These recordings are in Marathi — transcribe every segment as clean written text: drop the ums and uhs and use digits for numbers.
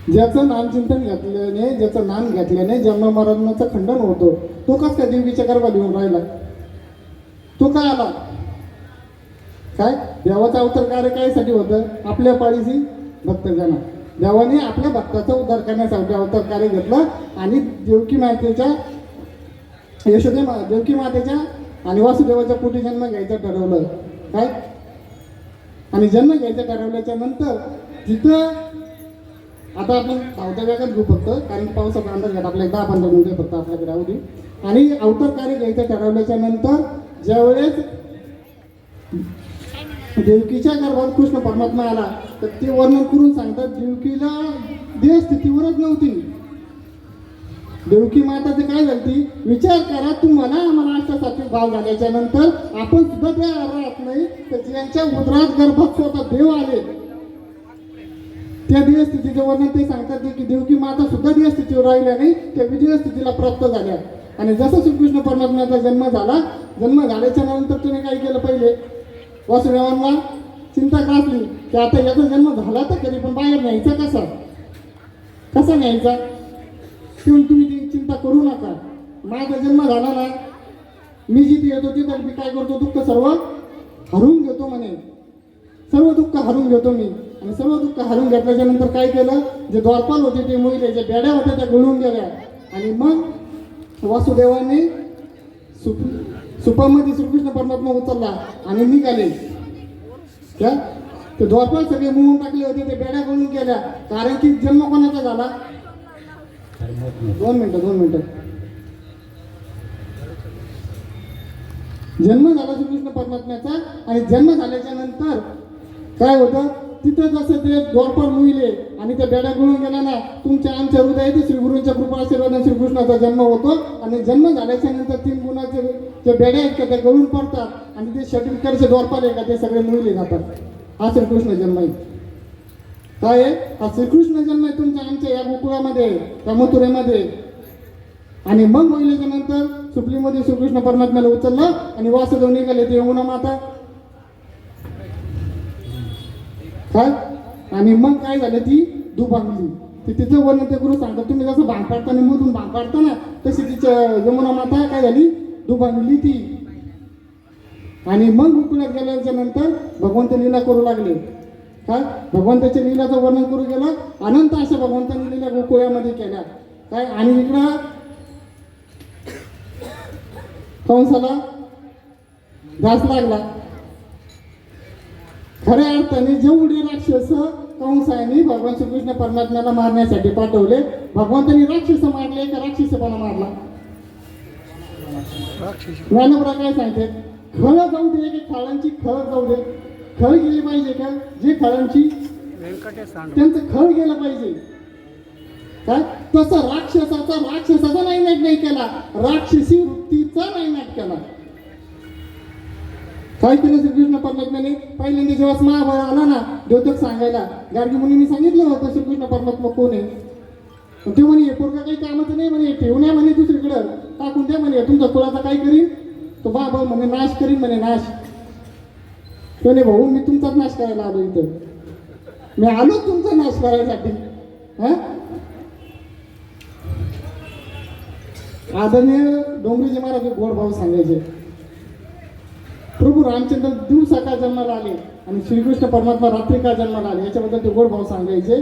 ज्याचं नामचिंतन घातल्याने, ज्याचं नाम घेतल्याने जन्म मरणाचं खंडन होतो, तो कस काय देवीच्या गर्भात येऊन राहिला? तो काय आला? काय देवाचा अवतार कार्य कायसाठी होतं? आपल्या पाळीची भक्तजना. देवाने आपल्या भक्ताचा उद्धार करण्यासाठी अवतार कार्य घेतलं आणि देवकी मातेच्या देवकी मातेच्या आणि वासुदेवाच्या पोटी जन्म घ्यायचं ठरवलं. काय आणि जन्म घ्यायचं ठरवल्याच्या नंतर तिथं आता आपण धावत्या वेगात घेऊ फक्त, कारण पावसाचा अंदाज घ्या आपल्या 10-15 मिनिटं फक्त आपल्याकडे राहू दे. आणि अवतार कार्य घ्यायचं ठरवल्याच्या नंतर ज्यावेळेस देवकीच्या गर्भात कृष्ण परमात्मा आला, तर ते वर्णन करून सांगतात देवकीला देह स्थितीवरच नव्हती. देवकी माताचे काय झाली? विचार करा, तुम्हाला आम्हाला अष्टासात्विक भाव झाल्याच्या नंतर आपण सुद्धा त्या राहत नाही, तर ज्यांच्या उदरात गर्भात स्वतः देव आले त्या देह स्थितीचे वर्णन ते सांगतात की देवकी माता सुद्धा देह स्थितीवर राहिल्या नाही, त्या विदेह स्थितीला प्राप्त झाल्या. आणि जसं श्रीकृष्ण परमात्म्याचा जन्म झाल्याच्या नंतर तुम्ही काय केलं? पहिले वासुदेवांना चिंता ग्रासली की आता याचा जन्म झाला तर कधी, पण बाहेर न्यायचा कसा न्यायचा? तुम्ही ती चिंता करू नका, माझा जन्म झाला ना, मी जिथे येतो तिथे मी काय करतो? दुःख सर्व हरून घेतो म्हणे, सर्व दुःख हरून घेतो मी. आणि सर्व दुःख हरून घेतल्याच्या नंतर काय केलं? जे द्वारपाल होते ते महिला, ज्या बेड्या होत्या त्या गळून गेल्या. आणि मग वासुदेवाने सुपामध्ये श्रीकृष्ण परमात्मा उचलला आणि निघाले. क्या ते द्वारपाल सगळे मोहून टाकले होते, ते बेड्या गळून गेल्या. कारण की जन्म कोणाचा झाला? 2 मिनिटं. जन्म झाला श्रीकृष्ण परमात्म्याचा. आणि जन्म झाल्याच्या नंतर काय होतं? तिथं जसं ते द्वारपाल मुहिले आणि त्या बेड्या गळून गेल्या ना, तुमच्या आमच्या हृदयात श्री गुरूंच्या कृपा आशीर्वादाने श्रीकृष्णाचा जन्म होतो. आणि जन्म झाल्याच्या नंतर 3 गुणाचे जे बेड्या आहेत का त्या गळून पडतात आणि ते षटविकारचे द्वारपाल आहे का ते सगळे मुहिले जातात. हा श्रीकृष्ण जन्म आहे. काय आहे? हा श्रीकृष्ण जन्म आहे तुमच्या आमच्या या गोकुळामध्ये, त्या मथुरेमध्ये. आणि मग महिलेच्या नंतर सुपलीमध्ये श्रीकृष्ण परमात्म्याला उचललं आणि वासुदेव निघाले ते यमुना माता. काय आणि मग काय झालं? ती दुभांगली. तिचं वर्णन ते गुरु सांगतात. तुम्ही जसं भांग पाडताना मधून भांग पाडता ना, तशी तिच्या यमुना माता काय झाली? दुभांगली ती. आणि मग गोकुळात गेल्याच्या नंतर भगवंत लीला करू लागले. काय भगवंताच्या लीलाचं वर्णन करू गेलं. अनंत अशा भगवंतांनी लीला गोकुळामध्ये केल्या. काय आणि इकडं कंसाला घास लागला. खऱ्या अर्थाने जेवढे राक्षस कंसाने भगवान श्रीकृष्ण परमात्म्याला मारण्यासाठी पाठवले, भगवंतांनी राक्षस मारले का राक्षसपणा मारला? ज्ञानोबा काय सांगते? खळ जाऊ दे की खाळांची खळ जाऊ दे. खळ गेली पाहिजे का? जे खाळांची त्यांचं खळ गेलं पाहिजे. काय तसं राक्षसाचा नायनाट नाही केला, राक्षसी वृत्तीचा नायनाट केला. काय केलं श्रीकृष्ण परमात्म्याने? पहिल्यांदा जेव्हा महाभारत आला ना, द्योतक सांगायला गार्गी मुनींनी सांगितलं होतं श्रीकृष्ण परमात्मा कोण आहे. ते म्हणे हे पोरगा काही कामाचं नाही म्हणे, ठेवू नये म्हणे, दुसरीकडं टाकून द्या म्हणे, तुमच्या कुळाचा काय करीन? तो बाबा म्हणे नाश करीन म्हणे, नाश. त्याने भाऊ मी तुमचाच नाश करायला आलो इथं, मी आलो तुमचा नाश करायसाठी. आदरणीय डोंगरीजी महाराज गोड भाऊ सांगायचे, प्रभू रामचंद्र दिवसा का जन्माला आले आणि श्रीकृष्ण परमात्मा रात्रि का जन्माला आले, याच्याबद्दल ते गोड भाव सांगायचे.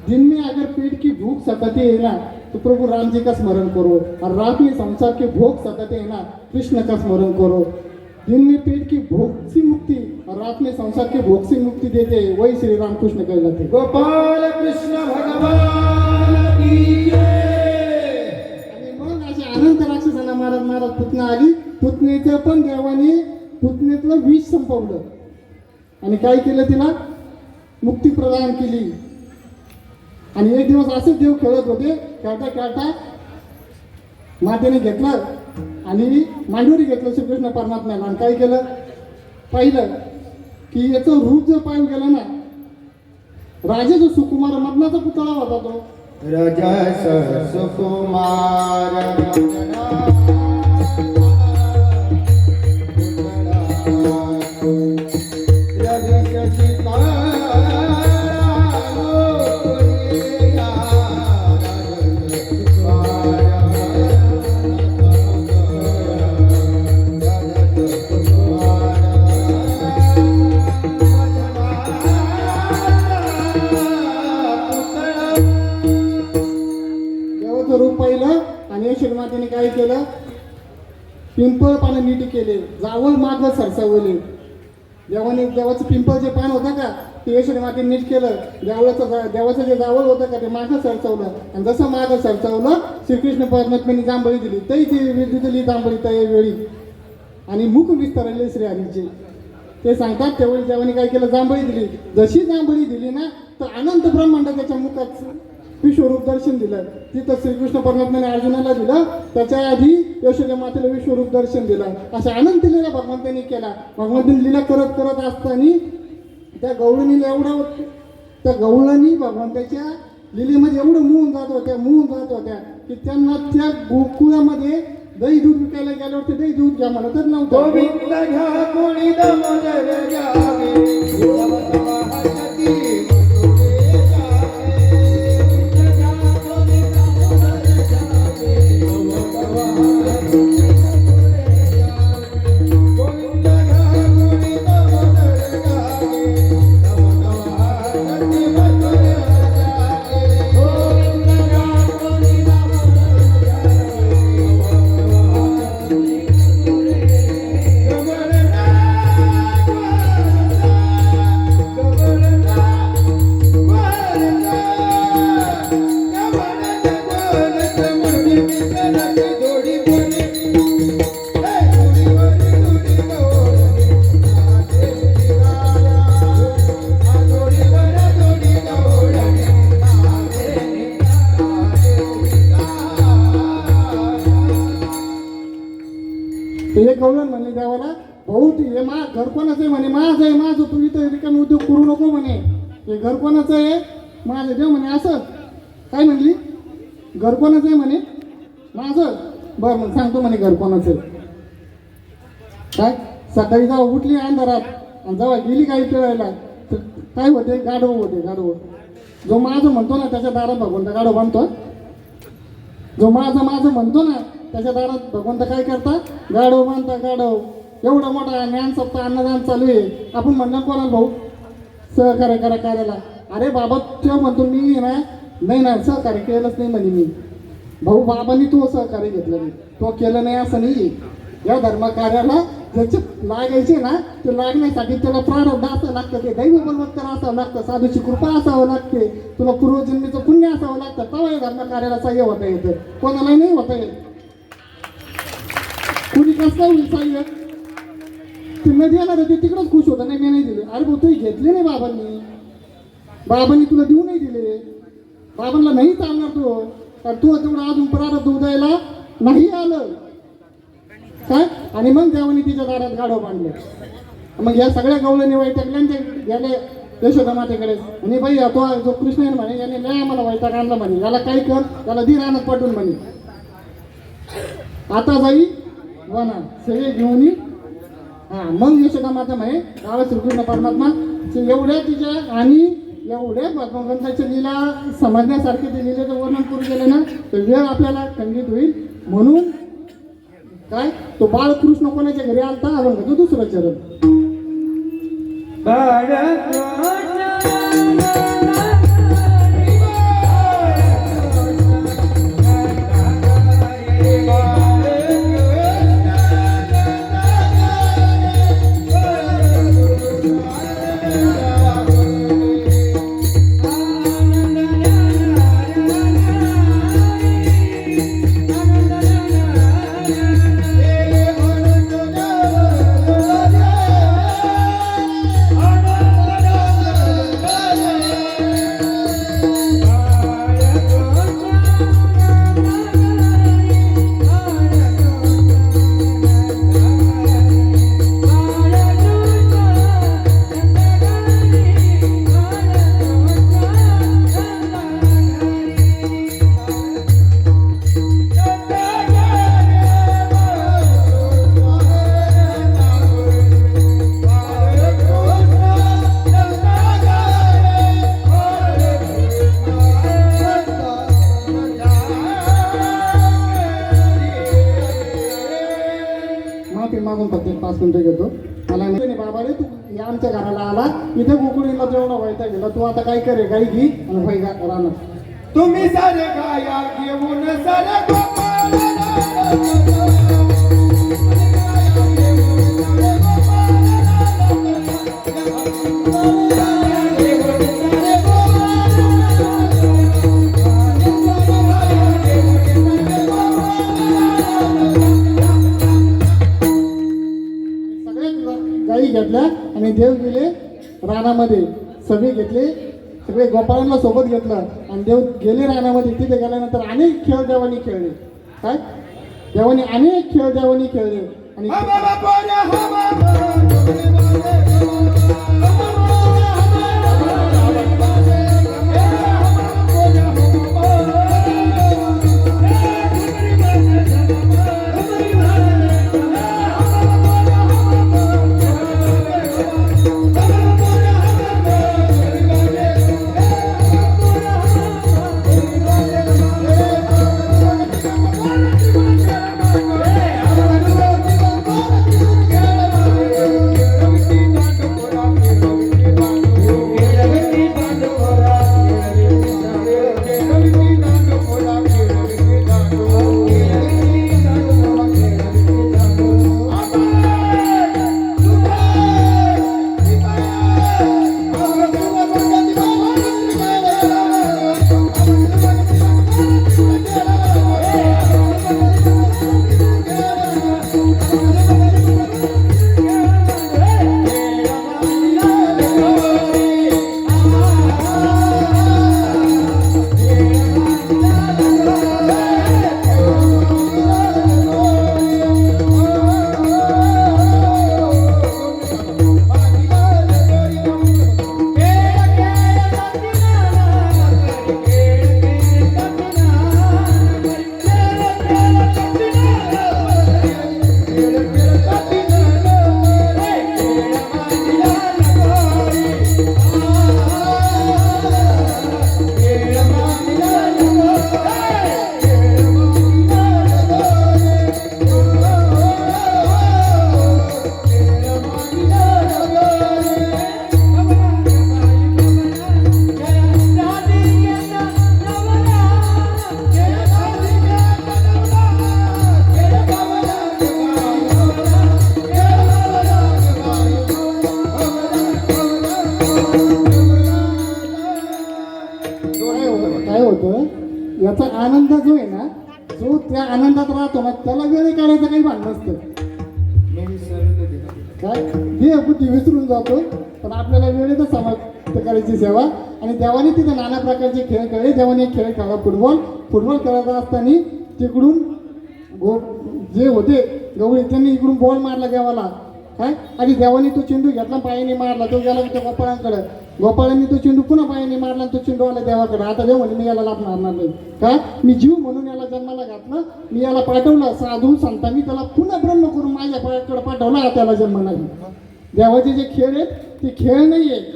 दिन में अगर पेट की भूख सताते है ना, तो प्रभु राम जी का स्मरण करो, और रात में संसार के भोग सताते है ना, कृष्ण का स्मरण करो. दिन में पेट की भूख से मुक्ति और रात में संसार के भोग से मुक्ति देते हैं, वही श्री राम कृष्ण कहलाते. गोपाल कृष्ण भगवान की जय. आणि मग अशा अनंत राक्षसांना महाराज पुतना आली. पुतनेचं पण देवाने पुतनेतलं विष संपवलं आणि काय केलं? तिला मुक्ती प्रदान केली. आणि एक दिवस असेच देव खेळत होते, खेळता मातेने घेतलं आणि मांडुरी घेतलं श्रीकृष्ण परमात्म्याला. आणि काय केलं? पाहिलं की याचं रूप जर पाहिलं गेलं ना, राजा जो सुकुमार मदनाचा पुतळा होता तो राजा सुकुमार पिंपळ पानं नीट केले, जावळ माग सरसवले. देवाचं पिंपळ जे पान होतं का ते यशोदा मातेने नीट केलं. देवाचं जे जावळ होतं का ते मागं सरचवलं. आणि जसं मागं सरचवलं श्रीकृष्ण परमात्म्याने जांभळी दिली. तै ती दिली जांभळी तय वेळी आणि मुख विस्तारले श्रीहरीचे. ते सांगतात त्यावेळी देवाने काय केलं, जांभळी दिली. जशी जांभळी दिली ना तर अनंत ब्रह्मांड त्याच्या मुखात विश्वरूप दर्शन दिलं. तिथं श्रीकृष्ण परमात्म्याने अर्जुनाला दिलं, त्याच्या आधी यशोदा मातेला विश्वरूप दर्शन दिलं. अशा अनंत लीला भगवंतांनी केला. भगवंतांनी लीला करत असताना त्या गवळणी भगवंताच्या लिलेमध्ये एवढं मोहून जात होत्या की त्यांना त्या गोकुळामध्ये दही दूध विकायला गेल्यावर ते दही दूध घ्या म्हणतच नव्हतं. गोविंद घ्या कोणी दामोदर घ्यावे, गोविंदवा हरती मथुरे जावे. गोविंद घ्या कोणी दामोदर घ्यावे, गोविंदवा हरती मथुरे जावे. गोविंद घ्या कोणी दामोदर घ्यावे, गोविंदवा हरती मथुरे जावे. गोविंद घ्या कोणी दामोदर हे कवलन म्हणले देवाला, भाऊ हे घर कोणाचं आहे म्हणे, माझं आहे, माझं, तू इथं रिकामी उद्योग करू नको म्हणे, हे घर कोणाचं आहे, माझं देव म्हणे. असं काय म्हणली, घर कोणाचं आहे म्हणे, माझं. बरं मग सांगतो म्हणे घर कोणाचं आहे. काय सकाळी जेव्हा उठली अंधारात आणि जेव्हा गेली गाई पिळायला तर काय होते, गाढव. जो माझं म्हणतो ना त्याच्या दारात भगवंत गाढव बांधतो. जो माझं म्हणतो ना त्याच्या दारात भगवंत काय करतात, गाढव बांधता. गाढव एवढा मोठा ज्ञान सप्ताह अन्नदान चालू आहे. आपण म्हणणार कोणाला, भाऊ सहकार्य करा कार्याला. अरे बाबा तेव्हा म्हणतो मी नाही ना सहकार्य केलंच नाही म्हणे मी. भाऊ बाबांनी तो सहकार्य घेतलं नाही, तो केलं नाही असं नाही. या धर्म कार्याला ज्याचे लागायचे ना ते लागण्यासाठी त्याला प्रारब्ध असावं लागतं, ते दैव बलवत्तर असावं लागतं, साधूची कृपा असावं लागते, तुला पूर्वजन्मीचं पुण्य असावं लागतं, तेव्हा या धर्म कार्याला सहाय्य होता येतं. कोणालाही नाही होता येत. कुणी कसं होईल सहाय्य, ते न देणार ते तिकडंच खुश होतं, नाही मी नाही दिले. अरे भाऊ तुम्ही घेतले नाही बाबांनी तुला देऊ नाही दिले, बाबांना नाही चालणार तू, कारण तू तेवढं अजून प्रारब्ध उदयाला नाही आलं काय. आणि मग देवानी तिच्या दारात गाढव बांधले. मग या सगळ्या गवळणी वैतागल्यांचे गेले यशोदा मातेकडे आणि बाई तो जो कृष्ण आहे म्हणे याने लय आम्हाला वैताग आणला म्हणे, याला काय कर, याला दी रानात पाठवून म्हणे. आता जाई वना सगळे घेऊन मग यशोदा माता म्हणे गावा श्रीकृष्ण परमात्मा एवढ्या तिच्या आणि एवढ्या भगवंताच्या लीला समजण्यासारखे ते लीलेचं वर्णन करू गेले ना तर वेळ आपल्याला खंडित होईल. म्हणून काय तो बाळकृष्ण कोणाच्या घरी आलता अभंगाचं दुसरं चरण. मागून फक्त 5 मिनिटं घेतो. मला नाही बाबा रे तू या आमच्या घराला आला इथे गोकुळीला जेवढा व्हायचा गेला तू आता काय करे गाई घे आणि व्हाय राहणार. तुम्ही सारे गाया घेऊन सारे गोपाळ रानामध्ये सगळे घेतले, सगळे गोपाळांना सोबत घेतलं आणि देव गेले रानामध्ये. तिथे गेल्यानंतर अनेक खेळ देवानी खेळले. काय देवानी अनेक खेळ देवानी खेळले आणि काय होतं याचा आनंद जो आहे ना, जो त्या आनंदात राहतो ना त्याला वेळ काढायचं काही भान नसतं. काय हे बुद्धी विसरून जातो, पण आपल्याला वेळेतच समाप्त करायची सेवा. आणि देवाने तिथे नाना प्रकारचे खेळ खेळले. देवाने एक खेळ खेळला फुटबॉल खेळत असताना तिकडून जे होते गवळी त्यांनी इकडून बॉल मारला देवाला. काय आणि देवाने तो चेंडू घेतला, पायाने मारला, तो गेला त्या गोपाळांकडे. गोपाळांनी तो चेंडू पुन्हा पायाने मारला आणि तो चेंडू आला देवाकडे. आता देव म्हणे मी याला लाभ मारणार नाही. काय मी जीव म्हणून याला जन्माला घातलं, मी याला पाठवलं साधू संतांनी मी त्याला पुन्हा ब्रह्म करून माझ्या पायाकडे पाठवला, त्याला जन्म नाही. देवाचे जे खेळ आहेत ते खेळ नाही आहेत,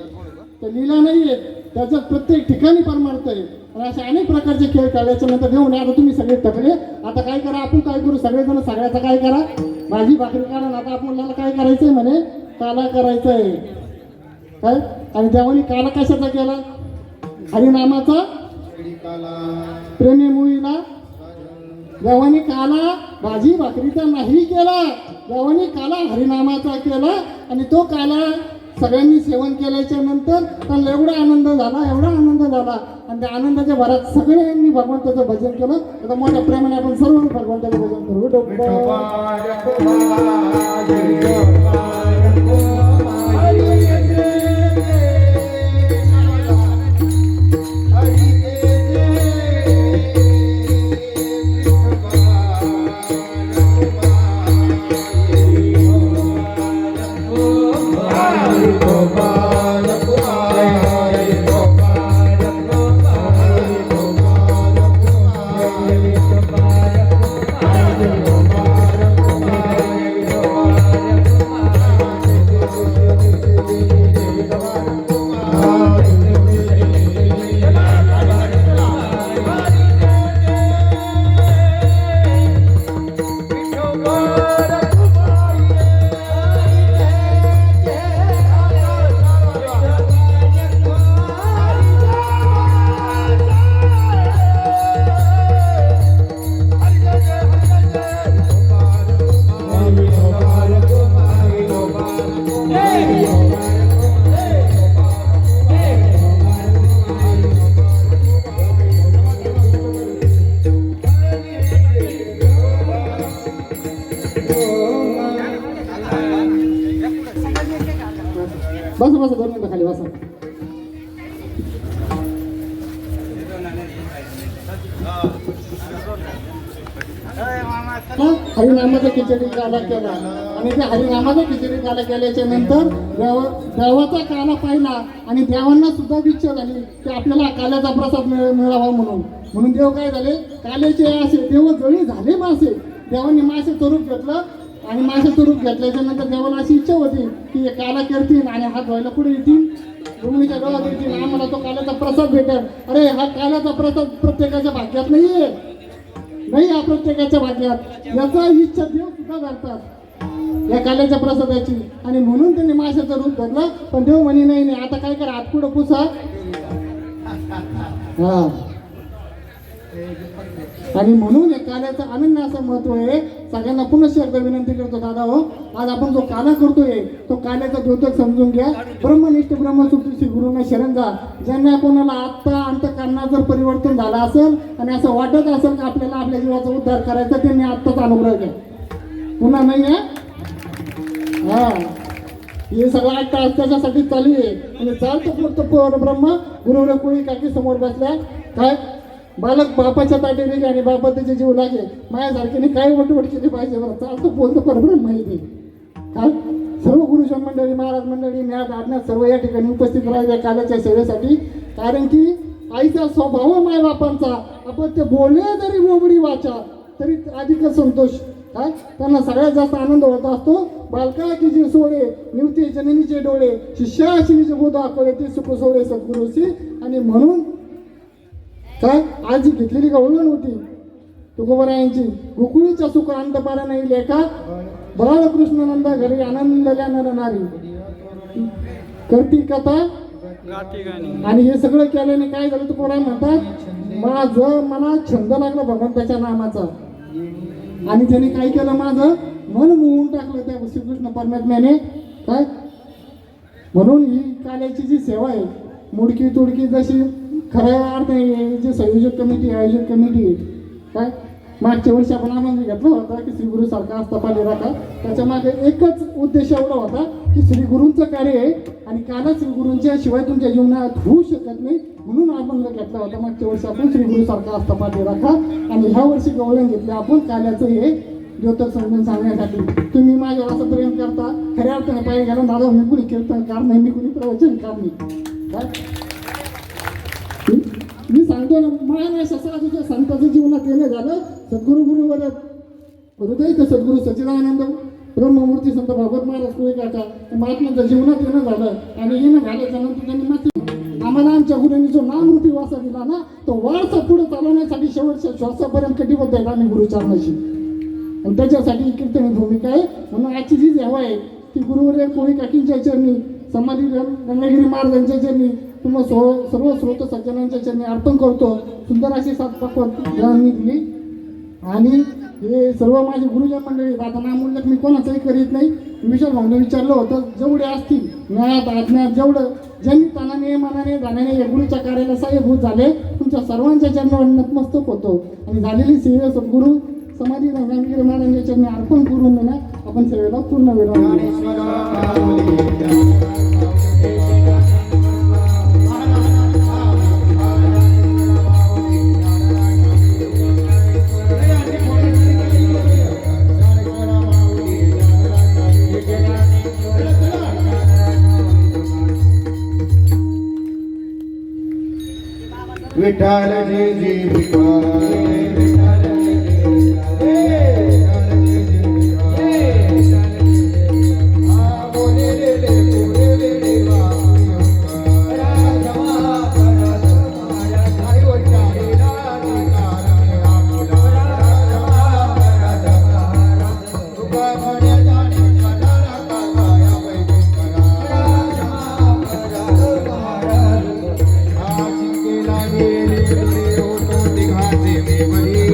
ते लीला नाही आहेत, त्याचं प्रत्येक ठिकाणी परमार्थ आहे. आणि असे अनेक प्रकारचे खेळ खेळल्याच्या नंतर देऊ नये आता तुम्ही सगळे थकले, आता काय करा आपण, काय करू सगळेजण सगळ्याचं काय करा, भाजी भाकरी काढा. आता आपल्याला काय करायचंय म्हणे, काला करायचा आहे. काय आणि देवानी काला कशाचा केला, हरिनामाचा. प्रेमी मुलीला देवानी काला भाजी भाकरीचा नाही केला, देवानी काला हरिनामाचा केला. आणि तो काला सगळ्यांनी सेवन केल्याच्या नंतर त्यांना एवढा आनंद झाला आणि त्या आनंदाच्या भरात सगळ्यांनी भगवंताचं भजन केलं. आता मोठ्या प्रेमाने आपण सर्व भगवंताचं भजन करू. बसा 2 मिनिटं खाली बसा. हरिनामाचा खिचडी काला केला आणि त्या हरिनामाचा खिचडी काला केल्याच्या नंतर देवाचा काला पाहिला आणि देवांना सुद्धा इच्छा झाली की आपल्याला काल्याचा प्रसाद मिळावा म्हणून देव काय झाले, काल्याचे असे देव जळी झाले मासे. देवांनी मासेचं रूप घेतलं आणि मासेचं रूप घेतल्याच्या नंतर देवाला अशी इच्छा होती की हे काला करतील आणि हात धुवायला पुढे येतील, रुग्णीच्या गावात येतील, आम्हाला तो काल्याचा प्रसाद भेटेल. अरे हा काल्याचा प्रसाद प्रत्येकाच्या भाग्यात नाहीये, नाही हा प्रत्येकाच्या भाग्यात. याचा इच्छा देव सुद्धा करतात या काल्याच्या प्रसादाची. आणि म्हणून त्यांनी माशाचं रूप धरलं. पण देव म्हणे नाही, आता काय करा, हात पुढं पुसा. हा, आणि म्हणून या काल्याचं अनन्य असं महत्व आहे. सगळ्यांना पुन्हा एकदा विनंती करतो, दादा हो, आज आपण जो काला करतोय तो काल्याचा द्योतक समजून घ्या. ब्रह्मनिष्ठ ब्रह्मसूत्री श्री गुरुना शरण जा. ज्यांना कोणाला आत्ता अंतःकरणात जर परिवर्तन झालं असेल आणि असं वाटत असेल की आपल्याला आपल्या जीवाचा उद्धार करायचा, त्यांनी आत्ताच अनुग्रह घ्या, पुन्हा नाही आहे. हा, हे सगळं 8 तास त्याच्यासाठी चालू आहे. आणि चालतो फक्त परब्रह्म गुरुवर कोळी काकी समोर बसल्या. काय बालक बापाच्या ताटे निघे आणि बापा त्याचे जीव लागे. माझ्यासारख्याने काय वटवट केली पाहिजे बरं. चालतो बोलतो परब्रह्म माहिती. काय सर्व गुरुजन मंडळी, महाराज मंडळी, ज्ञात आज्ञात सर्व या ठिकाणी उपस्थित राहिले काल्याच्या सेवेसाठी. कारण की आईचा स्वभाव मायबापांचा, आपण ते बोलले जरी बोबडी वाचा तरी अधिक संतोष. काय त्यांना सगळ्यात जास्त आनंद होत असतो. बालका की जे सोडे निवते जननीचे डोळे, शिष्याशिनीचे बोध आकळे ते सुख सोडे सद्गुरूशी. आणि म्हणून काय आज जी घेतलेली गवळण होती तुकोबरायांची, गोकुळीच्या सुख अंतपारा नाही लेखा, बाळकृष्णानंद घरी आनंदल्या नर नारी करती कथा. आणि हे सगळं केल्याने काय झालं, तुकोबराय म्हणतात माझं मला छंद लागला भगवंताच्या नामाचा. आणि त्याने काय केलं, माझं मन मोहून टाकलं त्या श्रीकृष्ण परमात्म्याने. काय म्हणून ही काल्याची जी सेवा आहे, मुडकी तुडकी जशी खऱ्या अर्थ आहे, जे संयोजक कमिटी आयोजक कमिटी आहे. काय मागच्या वर्षी आपण आनंद घेतला होता की श्री गुरु सारखा आस्थापाली राखा. त्याच्या मागे एकच उद्देश एवढा होता की श्री गुरूंचं कार्य आहे आणि काला श्री गुरूंच्या शिवाय तुमच्या जीवनात होऊ शकत नाही. म्हणून आपण घेतला होता मागच्या वर्षी आपण श्री गुरु सारखा आस्थापाली राखा. आणि ह्या वर्षी गवळण घेतलं आपण काल्याचं हे द्योतक समजून सांगण्यासाठी. तुम्ही माझ्यावर असं प्रेम करता, खऱ्या अर्थाने पाहिजे घालून दादा मी कुणी कीर्तनकार नाही, मी कुणी प्रवचनकार नाही. काय मी सांगतो ना, महान शस्त्राच्या संतांचं जीवनात येणं झालं. सद्गुरू गुरुवर हृदय तर सद्गुरू सच्चिदानंद ब्रह्ममूर्ती संत भागवत महाराज कोळी काका महात्म्यांच्या जीवनात येणं झालं. आणि येणं झाल्याच्या नंतर त्यांनी मात्र आम्हाला आमच्या गुरुंनी जो नामरूपी वासा दिला ना, तो वारसा पुढे चालवण्यासाठी शेवटच्या श्वासापर्यंत कटिबद्ध आहेत आम्ही गुरुचरणाशी. आणि त्याच्यासाठी कीर्तनी भूमिका आहे. म्हणून आजची जी सेवा आहे ती गुरुवर कोळी काकींच्या चरणी, समाधी रत्नागिरी महाराजांच्या चरणी, तुम्हा सर्व स्रोत सज्जनांच्या चरणी अर्पण करतो. सुंदर अशी 7 पकवान दिली. आणि हे सर्व माझे गुरुजन मंडळी, आता नामोल्लेख मी कोणाचंही करीत नाही. विशाल भाऊने विचारलं होतं, जेवढे असतील ज्ञात अज्ञात, जेवढं ज्यांनी तानाने मनाने जाण्याने या गुरुच्या कार्याला सहाय्यभूत झाले, तुमच्या सर्वांच्या चरणावर नतमस्तक होतो. आणि झालेली सेवा सद्गुरू समाधी रत्नागिरी महाराजांच्या चरणी अर्पण करून ना आपण सेवेला पूर्ण वेळ. विठाल जी जी भिकारे, Thank you.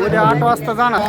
उद्या 8 वाजता जाणार.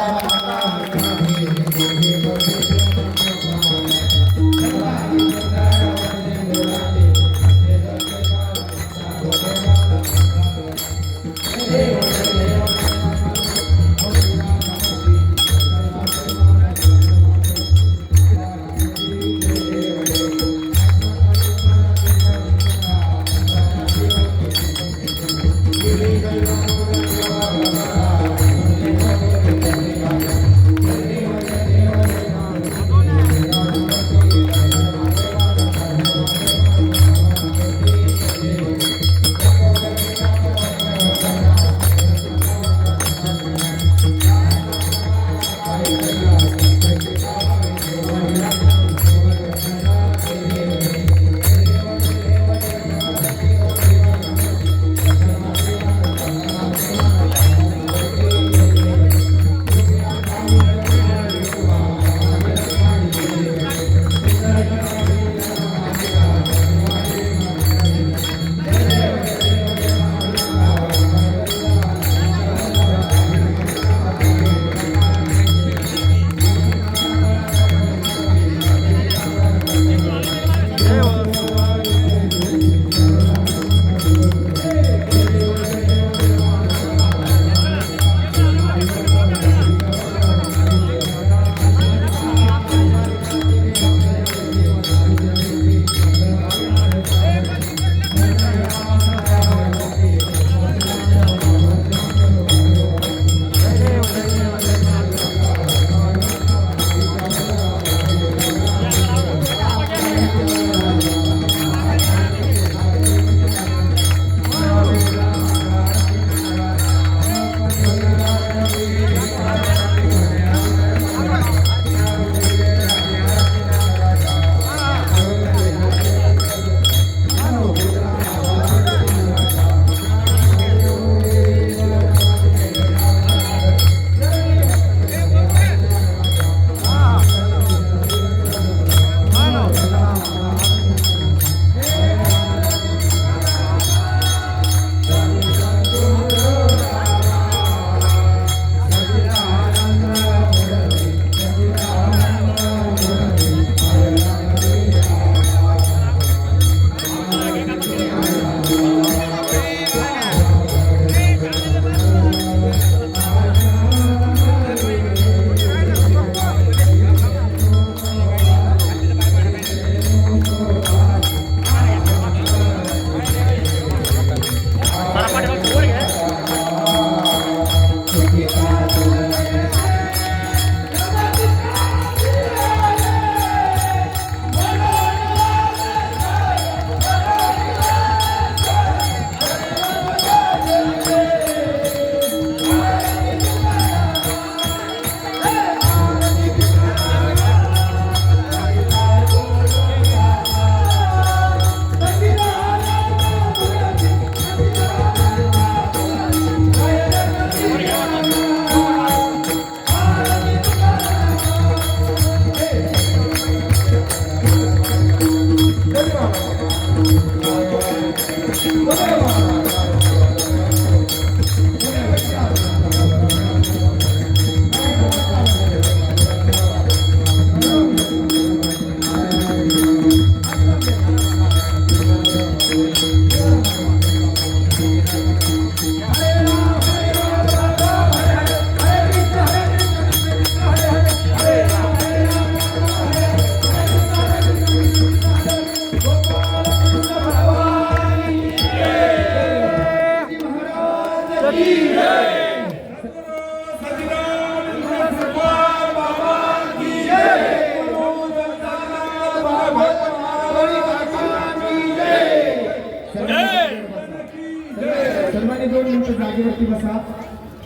सर्वांनी 2 मिनिटं जागेवरती बसा.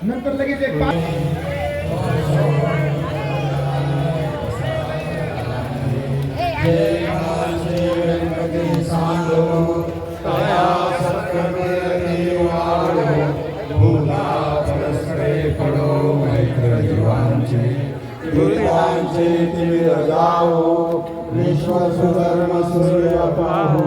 नंतर लगेच एक विश्वसुधर्म सूर्य पाहू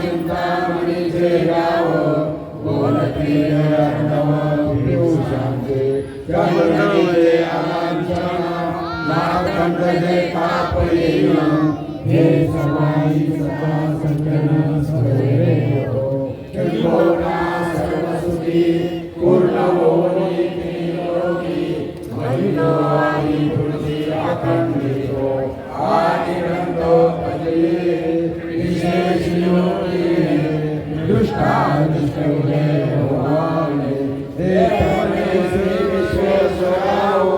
चिंतामणीचे गाव बोलती शांती चंद्रवळे आलांछना नागकंठ जे पाप येईल हे सवाई सदा सज्जन सवेरे हो त्रिकोणा सर्वसुखी पूर्ण होई निरोगी महिलो आणि तुळशी अखंडितो आणि रंगो भजले विशेष योगी दुष्टा दुष्टले भगवाने हे परमेश्वरी विश्वेश्वराओ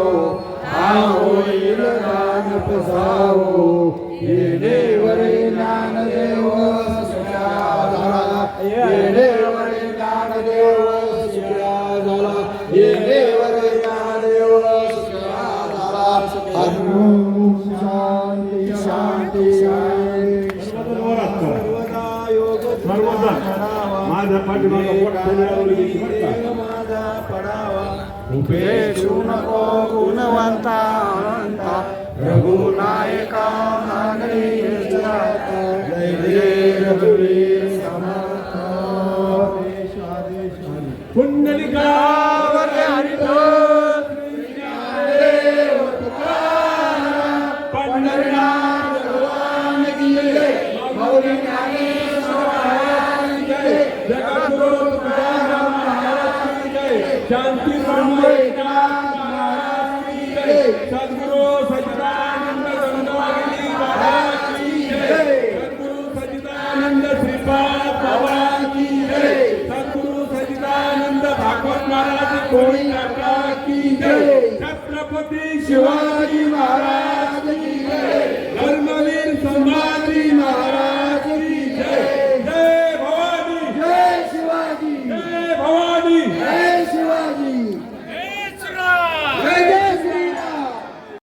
आओ इलदान प्रसाओ ये देवरे ज्ञानदेव सुराधरा ये देवरे ज्ञानदेव सुराधरा ये देवरे ज्ञानदेव सुराधरा हरिओम शांती शांती माझा पाठीमागा उपेक्षू नको गुणवंता रघुनायका नागरी जय जय रघुवीर समर्थ पुंडलिकावर पंढरीनाथ भगवान की जय मौली ज्ञानेश्वर महाराज की जय जगद्गुरु तुकाराम महाराज की जय शांती ब्रह्म महाराज की जय